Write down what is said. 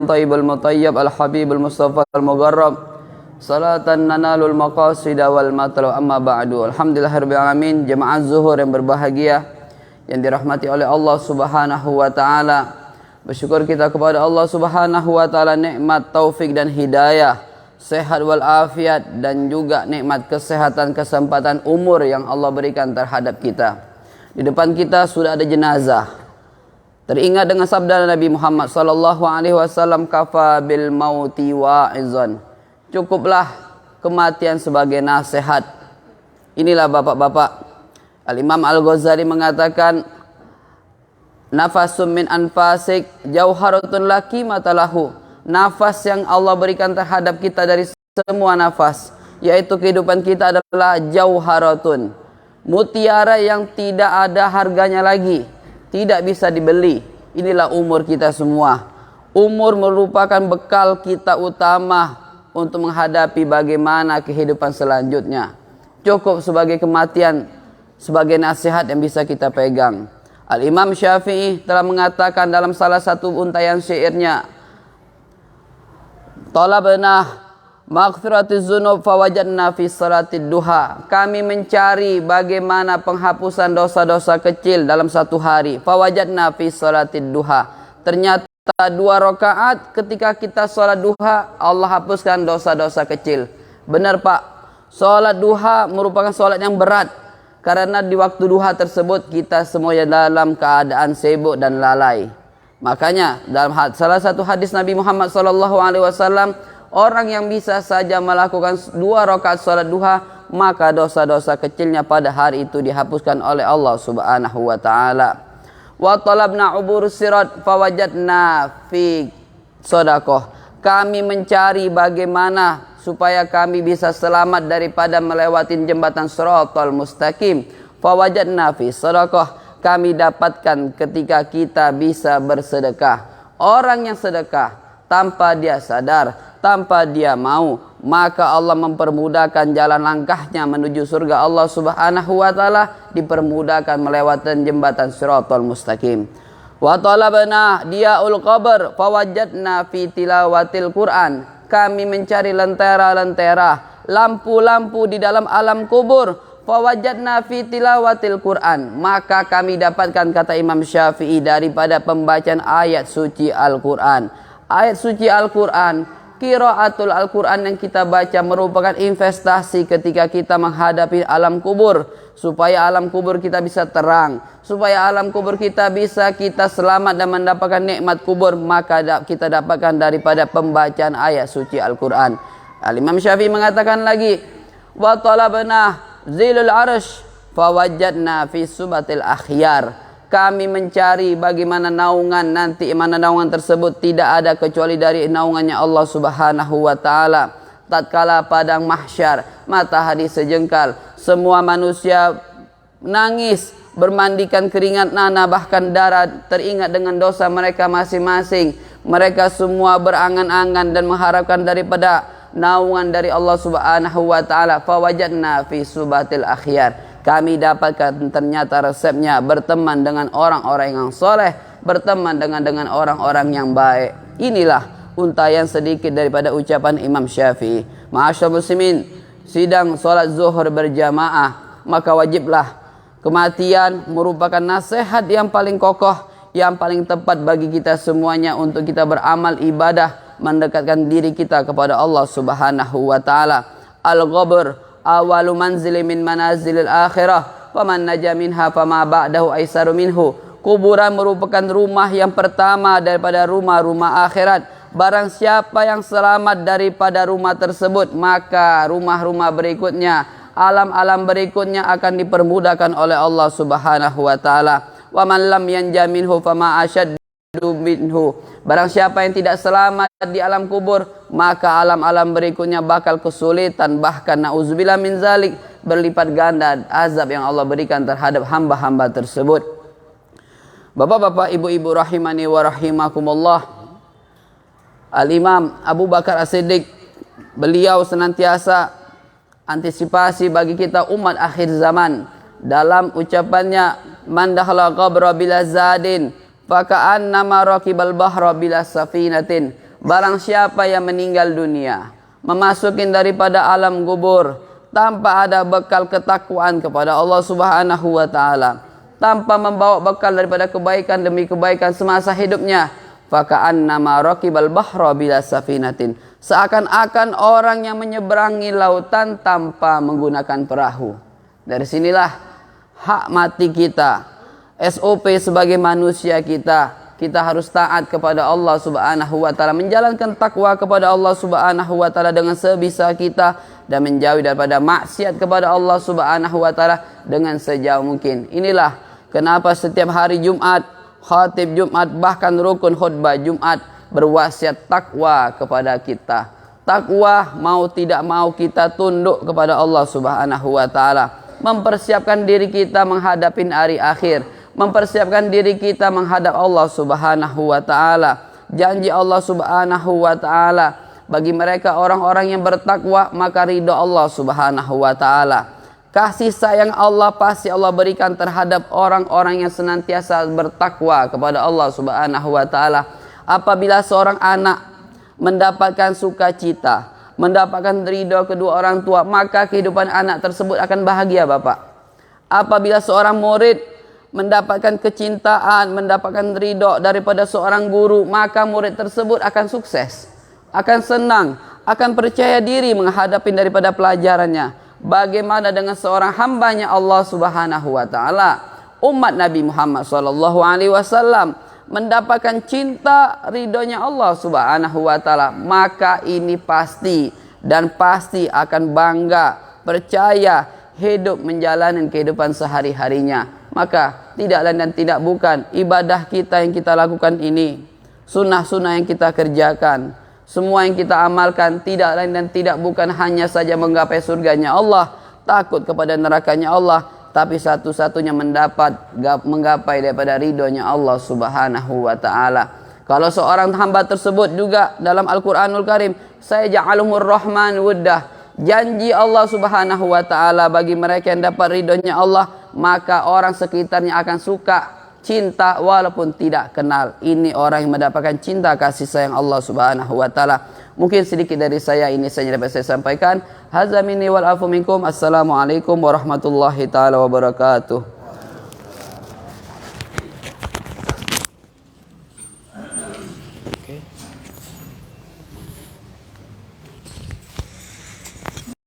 tayyibul mutayyib al-habibul mustafa al-mugharrab salatan nanalul maqasida wal matlab amma ba'du. Alhamdulillahirabbil alamin. Jemaah zuhur yang berbahagia yang dirahmati oleh Allah Subhanahu wa taala. Bersyukur kita kepada Allah Subhanahu wa taala nikmat taufik dan hidayah, sehat wal afiat, dan juga nikmat kesehatan, kesempatan umur yang Allah berikan terhadap kita. Di depan kita sudah ada jenazah. Teringat dengan sabda Nabi Muhammad sallallahu alaihi wasallam, kafa bil mauti wa'izan. Cukuplah kematian sebagai nasihat. Inilah bapak-bapak. Al-Imam Al-Ghazali mengatakan, nafasum min anfasik jauharatun laki matalahu. Nafas yang Allah berikan terhadap kita dari semua nafas, yaitu kehidupan kita, adalah jauharatun, mutiara yang tidak ada harganya lagi, tidak bisa dibeli. Inilah umur kita semua. Umur merupakan bekal kita utama untuk menghadapi bagaimana kehidupan selanjutnya. Cukup sebagai kematian, sebagai nasihat yang bisa kita pegang. Al-Imam Syafi'i telah mengatakan dalam salah satu untayan syairnya, talabna maghfiratiz dzunub fawajadna fi salatid duha. Kami mencari bagaimana penghapusan dosa-dosa kecil dalam satu hari. Fawajadna fi salatid duha. Ternyata 2 rakaat ketika kita salat duha, Allah hapuskan dosa-dosa kecil. Benar Pak, salat duha merupakan salat yang berat, karena di waktu duha tersebut kita semuanya dalam keadaan sibuk dan lalai. Makanya dalam salah satu hadis Nabi Muhammad SAW, orang yang bisa saja melakukan 2 rakaat salat duha, maka dosa-dosa kecilnya pada hari itu dihapuskan oleh Allah Subhanahu wa taala. Wa talabna ubur sirat fawajadna fi sadaqah. Kami mencari bagaimana supaya kami bisa selamat daripada melewati jembatan Shiratal Mustaqim. Fawajadna fi sadaqah. Kami dapatkan ketika kita bisa bersedekah. Orang yang sedekah tanpa dia sadar, tanpa dia mau, maka Allah mempermudahkan jalan langkahnya menuju surga Allah Subhanahu wa taala, dipermudahkan melewati jembatan Shiratal Mustaqim. Wa talabna diaul qabr fawajadna fi tilawatil Quran. Kami mencari lentera-lentera, lampu-lampu di dalam alam kubur. Fawajadna fi tilawatil Quran. Maka kami dapatkan, kata Imam Syafi'i, daripada pembacaan ayat suci Al-Quran. Ayat suci Al-Quran, qiraatul Al-Quran yang kita baca merupakan investasi ketika kita menghadapi alam kubur, supaya alam kubur kita bisa terang, supaya alam kubur kita bisa kita selamat dan mendapatkan nikmat kubur. Maka kita dapatkan daripada pembacaan ayat suci Al-Quran. Al-Imam Syafi'i mengatakan lagi, wa talabna zilul arsh fawajadna fi subatil akhyar. Kami mencari bagaimana naungan nanti, mana naungan tersebut tidak ada kecuali dari naungannya Allah Subhanahu wa taala. Tatkala padang mahsyar, matahari sejengkal, semua manusia nangis, bermandikan keringat nana, bahkan darah, teringat dengan dosa mereka masing-masing. Mereka semua berangan-angan dan mengharapkan daripada naungan dari Allah Subhanahu wa taala. Fawajadna fi subatil akhyar. Kami dapatkan ternyata resepnya berteman dengan orang-orang yang soleh, berteman dengan orang-orang yang baik. Inilah untayan sedikit daripada ucapan Imam Syafi'i. Ma'asyarul muslimin, sidang solat zuhur berjamaah, maka wajiblah kematian merupakan nasihat yang paling kokoh, yang paling tepat bagi kita semuanya untuk kita beramal ibadah, mendekatkan diri kita kepada Allah Subhanahu wa taala. Al-qabr awalu manzili min manazilil akhirah, faman naja minha fama ba'dahu aisaru minhu. Kuburan merupakan rumah yang pertama daripada rumah-rumah akhirat. Barang siapa yang selamat daripada rumah tersebut, maka rumah-rumah berikutnya, alam-alam berikutnya akan dipermudahkan oleh Allah Subhanahu wa taala. Wa man lam yanja minhu fama asyaddu minhu. Barang siapa yang tidak selamat di alam kubur, maka alam-alam berikutnya bakal kesulitan, bahkan na'udzubillah min zalik, berlipat ganda azab yang Allah berikan terhadap hamba-hamba tersebut. Bapak-bapak, ibu-ibu rahimani wa rahimakumullah, Al-Imam Abu Bakar As-Siddiq, beliau senantiasa antisipasi bagi kita umat akhir zaman. Dalam ucapannya, man dakhala qabra bila zadin faka'annama raqibal bahra bila safinatin. barang siapa yang meninggal dunia, memasukin daripada alam kubur tanpa ada bekal ketakwaan kepada Allah Subhanahu wa taala, tanpa membawa bekal daripada kebaikan demi kebaikan semasa hidupnya, faka'annama raqibal bahra bila safinatin, seakan-akan orang yang menyeberangi lautan tanpa menggunakan perahu. Dari sinilah hak mati kita, SOP sebagai manusia kita harus taat kepada Allah Subhanahu wa taala, menjalankan takwa kepada Allah Subhanahu wa taala dengan sebisa kita dan menjauhi daripada maksiat kepada Allah Subhanahu wa taala dengan sejauh mungkin. Inilah kenapa setiap hari Jumat, khatib Jumat, bahkan rukun khutbah Jumat berwasiat takwa kepada kita. Takwa mau tidak mau kita tunduk kepada Allah Subhanahu wa taala, mempersiapkan diri kita menghadapi hari akhir, mempersiapkan diri kita menghadap Allah Subhanahu wa taala. Janji Allah Subhanahu wa taala, bagi mereka orang-orang yang bertakwa maka ridha Allah Subhanahu wa taala. Kasih sayang Allah pasti Allah berikan terhadap orang-orang yang senantiasa bertakwa kepada Allah Subhanahu wa taala. Apabila seorang anak mendapatkan sukacita, mendapatkan ridha kedua orang tua, maka kehidupan anak tersebut akan bahagia, Bapak. Apabila seorang murid mendapatkan kecintaan, mendapatkan ridha daripada seorang guru, maka murid tersebut akan sukses, akan senang, akan percaya diri menghadapi daripada pelajarannya. Bagaimana dengan seorang hambanya Allah Subhanahu wa taala, umat Nabi Muhammad sallallahu alaihi wasallam, mendapatkan cinta ridhonya Allah Subhanahu wa taala, maka ini pasti dan pasti akan bangga, percaya, hidup menjalani kehidupan sehari-harinya. Maka tidak lain dan tidak bukan ibadah kita yang kita lakukan ini, sunnah-sunnah yang kita kerjakan, semua yang kita amalkan tidak lain dan tidak bukan hanya saja menggapai surganya Allah, takut kepada nerakanya Allah, tapi satu-satunya menggapai daripada ridhonya Allah Subhanahu wa taala. Kalau seorang hamba tersebut juga dalam Al-Qur'anul Karim, saya ja'alumur rahman wuddah, janji Allah Subhanahu wa taala bagi mereka yang dapat ridhonya Allah, maka orang sekitarnya akan suka, cinta walaupun tidak kenal. Ini orang yang mendapatkan cinta kasih sayang Allah Subhanahu wa taala. Mungkin sedikit dari saya ini saja dapat saya sampaikan. Hadza minni wal afu minkum. Assalamualaikum warahmatullahi taala wabarakatuh.